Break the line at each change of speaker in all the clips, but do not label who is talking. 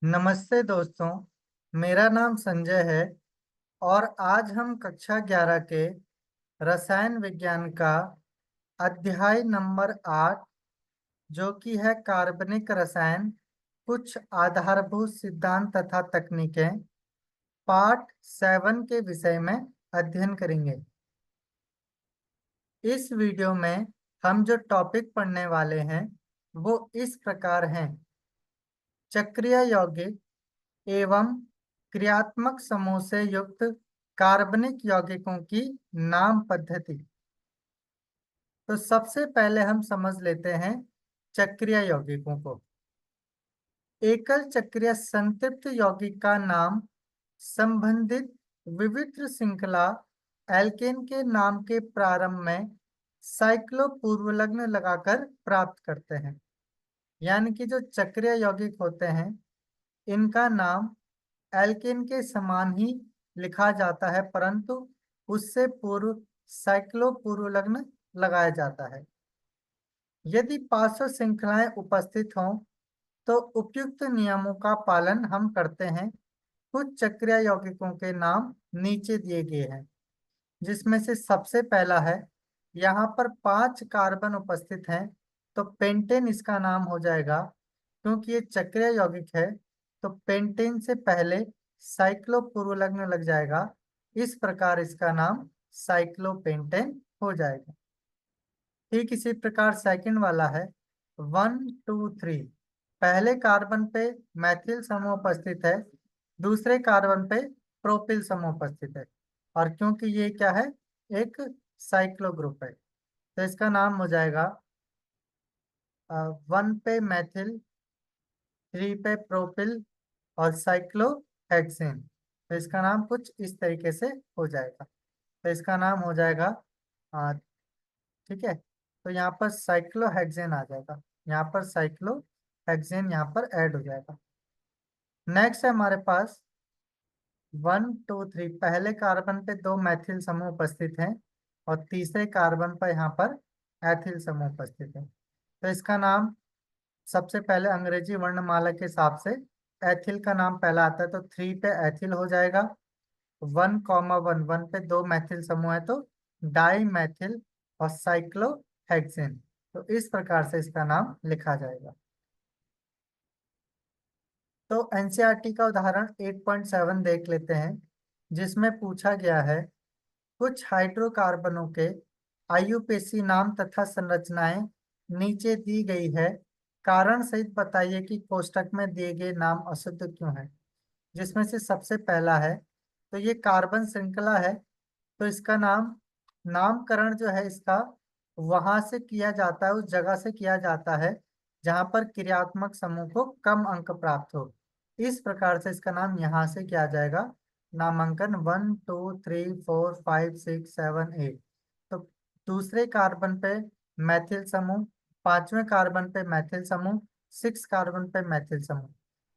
नमस्ते दोस्तों। मेरा नाम संजय है और आज हम कक्षा 11 के रसायन विज्ञान का अध्याय नंबर 8 जो कि है कार्बनिक रसायन, कुछ आधारभूत सिद्धांत तथा तकनीकें, पार्ट 7 के विषय में अध्ययन करेंगे। इस वीडियो में हम जो टॉपिक पढ़ने वाले हैं वो इस प्रकार हैं: चक्रीय यौगिक एवं क्रियात्मक समूह से युक्त कार्बनिक यौगिकों की नाम पद्धति। तो सबसे पहले हम समझ लेते हैं चक्रीय यौगिकों को। एकल चक्रीय संतृप्त यौगिक का नाम संबंधित विविध श्रृंखला एल्केन के नाम के प्रारंभ में साइक्लो पूर्वलग्न लगाकर प्राप्त करते हैं। यानी कि जो चक्रीय यौगिक होते हैं इनका नाम एल्केन के समान ही लिखा जाता है, परंतु उससे पूर्व साइक्लो पूर्वलग्न लगाया जाता है। यदि पार्श्व श्रृंखलाएं उपस्थित हों तो उपयुक्त नियमों का पालन हम करते हैं। कुछ चक्रीय यौगिकों के नाम नीचे दिए गए हैं, जिसमें से सबसे पहला है, यहाँ पर 5 कार्बन उपस्थित हैं तो पेंटेन इसका नाम हो जाएगा। क्योंकि ये चक्रीय यौगिक है तो पेंटेन से पहले साइक्लो पूर्वलग्न लग जाएगा, इस प्रकार इसका नाम साइक्लोपेंटेन हो जाएगा। ठीक इसी प्रकार सेकंड वाला है 1 2 3। पहले कार्बन पे मैथिल समूह उपस्थित है, दूसरे कार्बन पे प्रोपिल समूह उपस्थित है, और क्योंकि ये क्या है, एक साइक्लो ग्रुप है तो इसका नाम हो जाएगा 1 पे मैथिल, 3 पे प्रोपिल और साइक्लोहेक्सेन। तो इसका नाम कुछ इस तरीके से हो जाएगा। तो इसका नाम हो जाएगा अ, ठीक है। तो यहाँ पर साइक्लोहेक्सेन आ जाएगा, यहाँ पर साइक्लोहेक्सेन यहाँ पर ऐड हो जाएगा। नेक्स्ट है हमारे पास 1 2 3। पहले कार्बन पे 2 मैथिल समूह उपस्थित हैं और तीसरे कार्बन पर यहाँ पर एथिल समूह उपस्थित है। तो इसका नाम सबसे पहले अंग्रेजी वर्णमाला के हिसाब से एथिल का नाम पहला आता है तो 3 पे एथिल हो जाएगा। 1 1 1 पे 2 मैथिल समूह है तो डाई मैथिल और साइक्लोहेक्सेन। तो इस प्रकार से इसका नाम लिखा जाएगा। तो एनसीईआरटी का उदाहरण 8.7 देख लेते हैं, जिसमें पूछा गया है कुछ हाइड्रोकार्बनों के आईयूपीएसी नाम तथा संरचनाएं नीचे दी गई है, कारण सहित बताइए कि कोष्टक में दिए गए नाम अशुद्ध क्यों है। जिसमें से सबसे पहला है, तो ये कार्बन श्रृंखला है तो इसका नामकरण जो है इसका वहां से किया जाता है, उस जगह से किया जाता है जहां पर क्रियात्मक समूह को कम अंक प्राप्त हो। इस प्रकार से इसका नाम यहाँ से किया जाएगा, नामांकन 1 2 3 4 5 6 7 8। तो दूसरे कार्बन पे मैथिल समूह, पांचवें कार्बन पे मैथिल समूह, 6 कार्बन पे मैथिल समूह,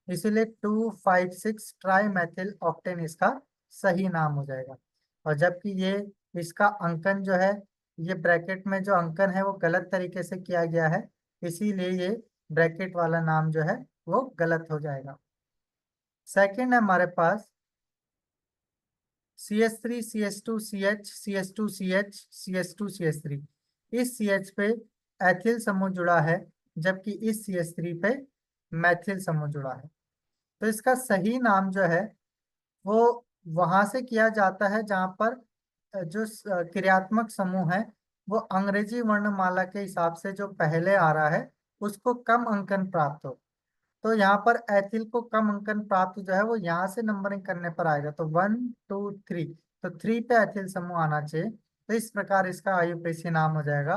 इसीलिए 2 5 6 ट्राई मैथिल ऑक्टेन इसका सही नाम हो जाएगा। और जबकि ये इसका अंकन जो है, ये ब्रैकेट में जो अंकन है वो गलत तरीके से किया गया है, इसीलिए ये ब्रैकेट वाला नाम जो है वो गलत हो जाएगा। सेकंड है हमारे पास CH3 CH2CH CH2CH CH2CH3। इस CH पे एथिल समूह जुड़ा है, जबकि इस CH3 पे मैथिल समूह जुड़ा है। तो इसका सही नाम जो है वो वहां से किया जाता है जहां पर जो क्रियात्मक समूह है वो अंग्रेजी वर्णमाला के हिसाब से जो पहले आ रहा है उसको कम अंकन प्राप्त हो। तो यहाँ पर एथिल को कम अंकन प्राप्त जो है वो यहाँ से नंबरिंग करने पर आएगा, तो 1 2 3। तो 3 पे एथिल समूह आना चाहिए, तो इस प्रकार इसका आईयूपीएसी नाम हो जाएगा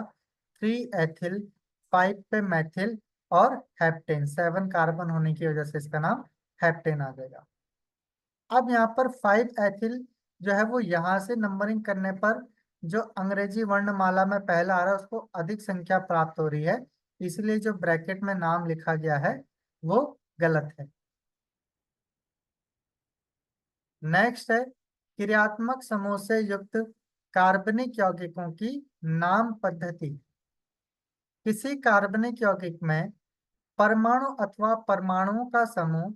3 एथिल, 5 पे मैथिल और हेप्टेन। 7 कार्बन होने की वजह से इसका नाम हेप्टेन आ जाएगा। अब यहाँ पर 5 एथिल जो है वो यहाँ से नंबरिंग करने पर जो अंग्रेजी वर्णमाला में पहला आ रहा है उसको अधिक संख्या प्राप्त हो रही है, इसलिए जो ब्रैकेट में नाम लिखा गया है वो गलत है। नेक्स्ट है क्रियात्मक समूह से युक्त कार्बनिक यौगिकों की नाम पद्धति। किसी कार्बनिक यौगिक में परमाणु अथवा परमाणुओं का समूह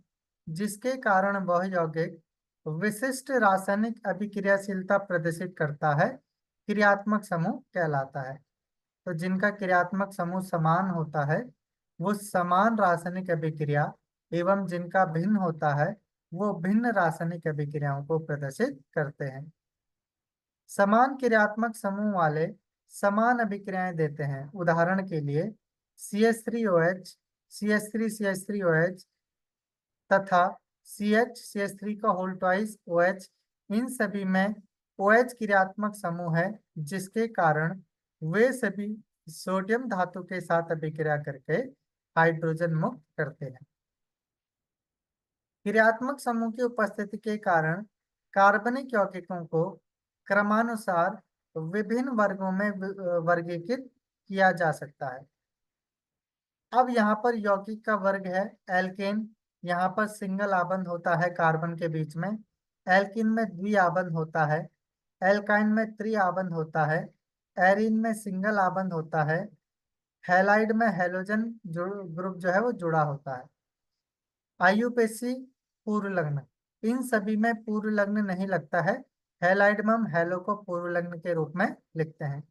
जिसके कारण वह यौगिक विशिष्ट रासायनिक अभिक्रियाशीलता प्रदर्शित करता है, क्रियात्मक समूह कहलाता है। तो जिनका क्रियात्मक समूह समान होता है वो समान रासायनिक अभिक्रिया, एवं जिनका भिन्न होता है वो भिन्न रासायनिक अभिक्रियाओं को प्रदर्शित करते हैं। समान क्रियात्मक समूह वाले समान अभिक्रियाएं देते हैं। उदाहरण के लिए CH3OH, CH3CH3OH तथा CH का होल ट्वाइस OH, इन सभी में OH क्रियात्मक समूह है, जिसके कारण वे सभी सोडियम धातु के साथ अभिक्रिया करके हाइड्रोजन मुक्त करते हैं। क्रियात्मक समूह की उपस्थिति के कारण कार्बनिक यौगिकों को क्रमानुसार विभिन्न वर्गों में वर्गीकृत किया जा सकता है। अब यहाँ पर यौगिक का वर्ग है एल्केन। यहाँ पर सिंगल आबंध होता है कार्बन के बीच में। एल्किन में द्विआबंध होता है। एल्काइन में त्रिआबंध होता है। एरिन में सिंगल आबंध होता है। हैलाइड में हैलोजन ग्रुप जो है वो जुड़ा होता है। आयुपेसी पूर्व लग्न, इन सभी में पूर्व लग्न नहीं लगता है। हैलाइड में हम हैलो को पूर्व लग्न के रूप में लिखते हैं।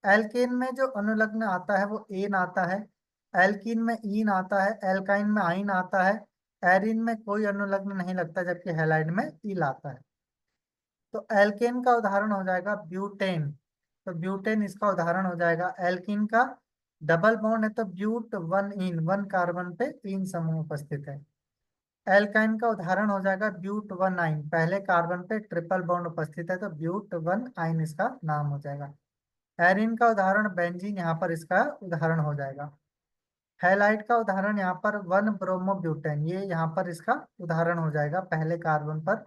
एल्केन में जो अनुलग्न आता है वो एन आता है। एल्कीन में ईन आता है। एल्काइन में आइन आता है। एरिन में कोई अनुलग्न नहीं लगता, जबकि हैलाइड में ईल आता है। तो एल्केन का उदाहरण हो जाएगा ब्यूटेन। तो ब्यूटेन इसका उदाहरण हो जाएगा। एल्कीन का डबल बॉन्ड है तो ब्यूट वन इन, वन कार्बन पे तीन समूह उपस्थित है। एल्काइन का उदाहरण हो जाएगा ब्यूट वन आइन, पहले कार्बन पे ट्रिपल बॉन्ड उपस्थित है तो ब्यूट वन आइन इसका नाम हो जाएगा। एरिन का उदाहरण बेंजीन, यहाँ पर इसका उदाहरण हो जाएगा। हैलाइड का उदाहरण यहाँ पर वन ब्रोमोब्यूटेन, ये यहाँ पर इसका उदाहरण हो जाएगा। पहले कार्बन पर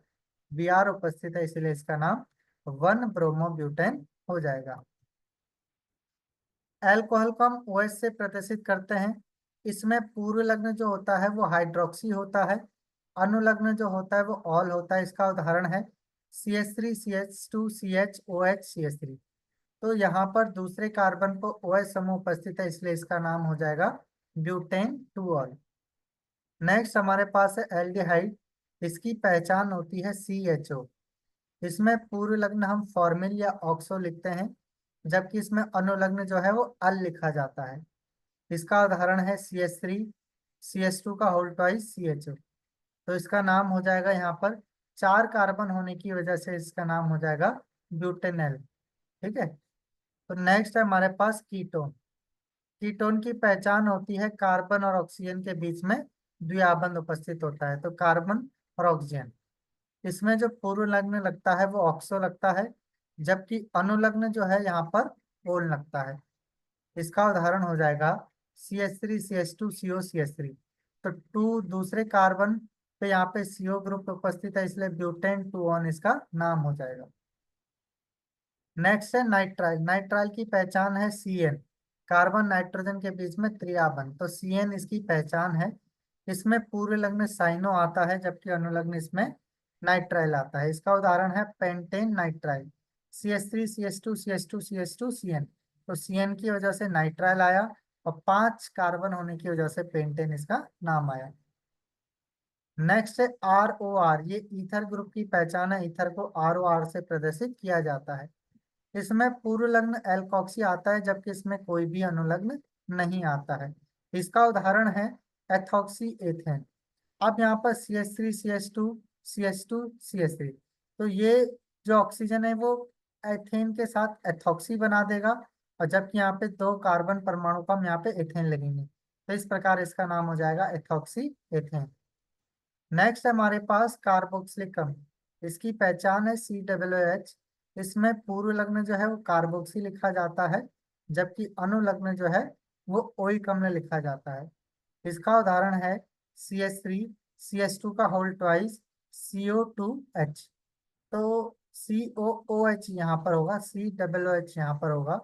Br उपस्थित है इसलिए इसका नाम वन ब्रोमोब्यूटेन हो जाएगा। एल्कोहल को हम OH से प्रदर्शित करते हैं। इसमें पूर्व लग्न जो होता है वो हाइड्रोक्सी होता है। अनुलग्न जो होता है वो ऑल होता है। इसका उदाहरण है CH3 CH2 CH OH CH3। तो यहाँ पर दूसरे कार्बन पर OH समूह उपस्थित है इसलिए इसका नाम हो जाएगा ब्यूटेन 2 ऑल। नेक्स्ट हमारे पास है एल्डिहाइड। इसकी पहचान होती है CHO। इसमें पूर्व लग्न हम फॉर्मिल या ऑक्सो लिखते हैं, जबकि इसमें अनुलग्न जो है वो अल लिखा जाता है। इसका उदाहरण है CH3 CH2 का होल ट्वाइस CHO। तो इसका नाम हो जाएगा यहाँ पर, चार कार्बन होने की वजह से इसका नाम हो जाएगा ब्यूटेनल। ठीक है। तो नेक्स्ट है हमारे पास कीटोन। कीटोन की पहचान होती है कार्बन और ऑक्सीजन के बीच में द्विआबंध उपस्थित होता है, तो कार्बन और ऑक्सीजन। इसमें जो पूर्व लग्न लगता है वो ऑक्सो लगता है, जबकि अनुलग्न जो है यहाँ पर ओल लगता है। इसका उदाहरण हो जाएगा CH3 CH2 CO CH3। तो टू दूसरे कार्बन पे यहाँ पे CO ग्रुप उपस्थित है इसलिए ब्यूटेन 2 ऑन इसका नाम हो जाएगा। नेक्स्ट है नाइट्राइल। नाइट्राइल की पहचान है CN, कार्बन नाइट्रोजन के बीच में त्रिआबंध, तो CN इसकी पहचान है। इसमें पूर्व लग्न साइनो आता है जबकि अनुलग्न इसमें नाइट्राइल आता है। इसका उदाहरण है pentane nitrile. CH3 CH2 CH2 CH2 CN। तो CN की वजह से नाइट्राइल आया और पांच कार्बन होने की वजह से पेंटेन इसका नाम आया। नेक्स्ट है ROR। ये ईथर ग्रुप की पहचान है। ईथर को ROR से प्रदर्शित किया जाता है। इसमें पूर्व लग्न एल्कोक्सी आता है जबकि इसमें कोई भी अनुलग्न नहीं आता है। इसका उदाहरण है एथॉक्सी एथेन। अब यहाँ पर CH3 CH2 CH2 CH3। तो ये जो ऑक्सीजन है वो एथेन के साथ एथॉक्सी बना देगा, और जबकि यहाँ पे दो कार्बन परमाणु का हम यहाँ पे एथेन लगेंगे, तो इस प्रकार इसका नाम हो जाएगा एथॉक्सी एथेन। नेक्स्ट है हमारे पास कार्बोक्सिलिक अम्ल। इसकी पहचान है COOH। इसमें पूर्व लग्न जो है वो कार्बोक्सी लिखा जाता है, जबकि अनुलग्न जो है वो ओइक अम्ल लिखा जाता है। इसका उदाहरण है CH3 CH2 का होल ट्वाइस CO2H। तो COOH यहाँ पर होगा, COOH यहाँ पर होगा।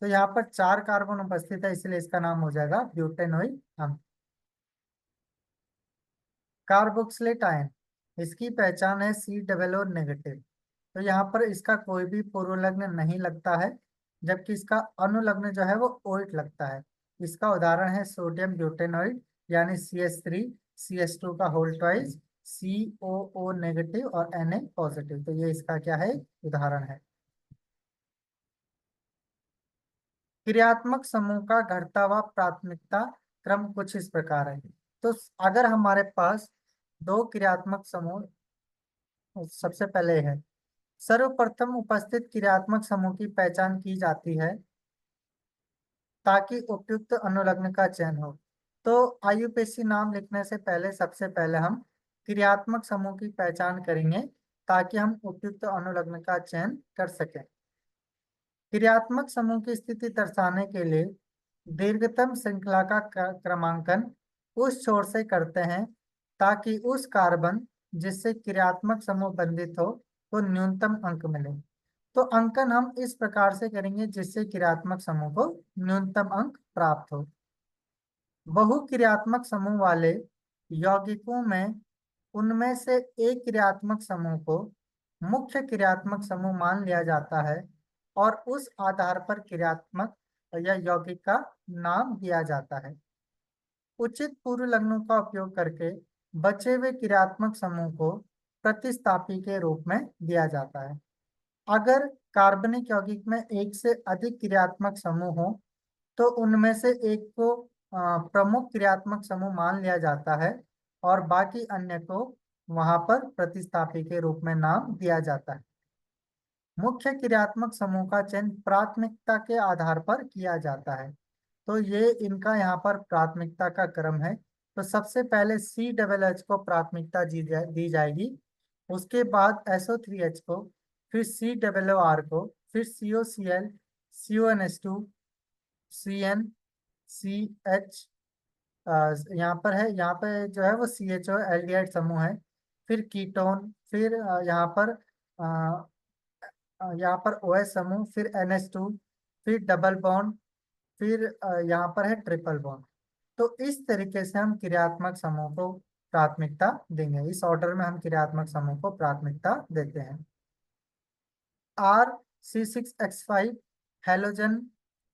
तो यहाँ पर चार कार्बन उपस्थित है इसलिए इसका नाम हो जाएगा ब्यूटेनोइक अम्ल। कार्बोक्सिलेट आयन, इसकी पहचान है COO नेगेटिव। तो यहाँ पर इसका कोई भी पूर्व लग्न नहीं लगता है, जबकि इसका अनुलग्न जो है वो ओइट लगता है। इसका उदाहरण है सोडियम ब्यूटेनोइड यानी CH3 CH2 का होल ट्वाइस COO नेगेटिव और Na पॉजिटिव। तो ये इसका क्या है, उदाहरण है। क्रियात्मक समूह का घटता हुआ प्राथमिकता क्रम कुछ इस प्रकार है। तो अगर हमारे पास दो क्रियात्मक समूह, सबसे पहले है, सर्वप्रथम उपस्थित क्रियात्मक समूह की पहचान की जाती है ताकि उपयुक्त अनुलग्न का चयन हो। तो आईयूपीएसी नाम लिखने से पहले सबसे पहले हम क्रियात्मक समूह की पहचान करेंगे ताकि हम उपयुक्त अनुलग्न का चयन कर सकें। क्रियात्मक समूह की स्थिति दर्शाने के लिए दीर्घतम श्रृंखला का क्रमांकन उस छोर से करते हैं ताकि उस कार्बन जिससे क्रियात्मक समूह बंधित हो तो न्यूनतम अंक मिले। तो अंकन हम इस प्रकार से करेंगे जिससे क्रियात्मक समूह को न्यूनतम अंक प्राप्त हो। बहुक्रियात्मक समूह वाले यौगिकों में उनमें से एक क्रियात्मक समूह को मुख्य क्रियात्मक समूह मान लिया जाता है और उस आधार पर क्रियात्मक या यौगिक का नाम दिया जाता है। उचित पूर्व लग्नों का उपयोग करके बचे हुए क्रियात्मक समूह को प्रतिस्थापी के रूप में दिया जाता है। अगर कार्बनिक यौगिक में एक से अधिक क्रियात्मक समूह हो तो उनमें से एक को प्रमुख क्रियात्मक समूह मान लिया जाता है और बाकी अन्य को वहां पर प्रतिस्थापी के रूप में नाम दिया जाता है। मुख्य क्रियात्मक समूह का चयन प्राथमिकता के आधार पर किया जाता है। तो ये इनका यहाँ पर प्राथमिकता का क्रम है। तो सबसे पहले CH को प्राथमिकता दी जाएगी, उसके बाद SO3H को, फिर CRR को, फिर COCl, CONH2, CN, CH, यहाँ पर है, यहाँ पे जो है वो CHO एल्डिहाइड समूह है, फिर कीटोन, फिर यहाँ पर यहाँ पर OH समूह, फिर NH2, फिर डबल बॉन्ड, फिर यहाँ पर है ट्रिपल बॉन्ड। तो इस तरीके से हम क्रियात्मक समूह को प्राथमिकता देंगे, इस ऑर्डर में हम क्रियात्मक समूह को प्राथमिकता देते हैं। R C6H5 halogen,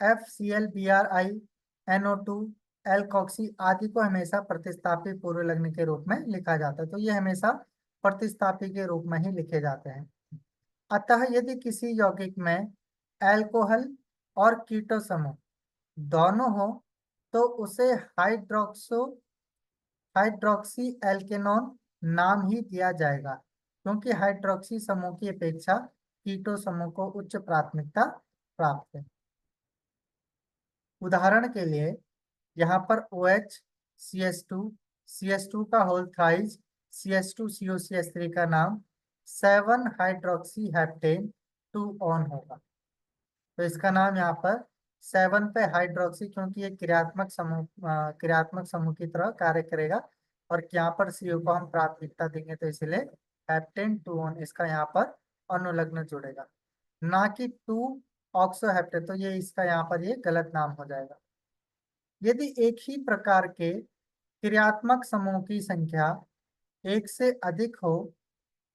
FCl, Bri, NO2, alkoxy आदि को हमेशा प्रतिस्थापी पूर्व लग्न के रूप में लिखा जाता है। तो ये हमेशा प्रतिस्थापी के रूप में ही लिखे जाते हैं। अतः यदि किसी यौगिक में एल्कोहल और कीटो समूह दोनों हो तो उसे हाइड्रोक्सी एल्केनॉन नाम ही दिया जाएगा, क्योंकि हाइड्रोक्सी समूह की अपेक्षा कीटो समूह को उच्च प्राथमिकता प्राप्त है। उदाहरण के लिए यहाँ पर OH, CH2, CH2 का होल थ्राइस, CH2COCH3 का नाम 7 हाइड्रोक्सी हेप्टेन 2 ऑन होगा। तो इसका नाम यहाँ पर 7 पे हाइड्रोक्सी, क्योंकि ये क्रियात्मक समूह की तरह कार्य करेगा और यहाँ पर CO को हम प्राथमिकता देंगे तो इसलिए हेप्टेन 2 ऑन इसका यहाँ पर अनुलग्न जुड़ेगा, ना कि 2 ऑक्सो हेप्टेन। तो ये इसका यहाँ पर ये गलत नाम हो जाएगा। यदि एक ही प्रकार के क्रियात्मक समूह की संख्या एक से अधिक हो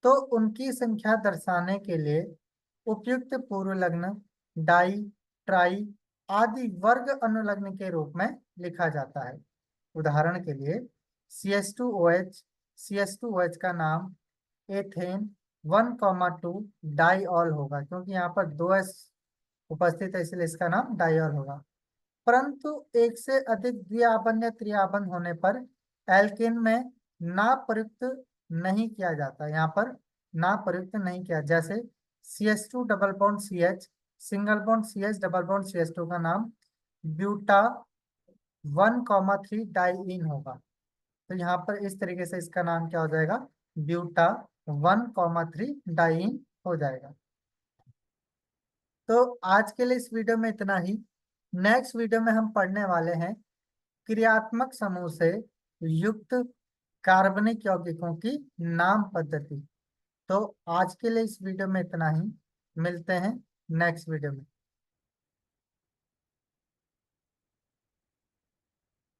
तो उनकी संख्या दर्शाने के लिए उपयुक्त पूर्व लग्न डाई, ट्राई आदि वर्ग अनुलग्न के रूप में लिखा जाता है। उदाहरण के लिए CH2OH का नाम एथेन 1,2 डाईऑल होगा, क्योंकि यहाँ पर 2s उपस्थित है इसलिए इसका नाम डाईऑल होगा। परंतु एक से अधिक द्विआबंध या त्रिआबंध होने पर एल्केन में ना प्रयुक्त नहीं किया जाता, यहाँ पर ना प्रयुक्त नहीं किया। जैसे CH2 double bond CH, single bond CH, double bond CH2 का नाम ब्यूटा 1,3 डाईइन होगा। तो यहाँ पर इस तरीके से इसका नाम क्या हो जाएगा, ब्यूटा 1,3 डाईइन हो जाएगा। तो आज के लिए इस वीडियो में इतना ही। नेक्स्ट वीडियो में हम पढ़ने वाले हैं क्रियात्मक समूह से युक्त कार्बनिक यौगिकों की नाम पद्धति। तो आज के लिए इस वीडियो में इतना ही, मिलते हैं नेक्स्ट वीडियो में।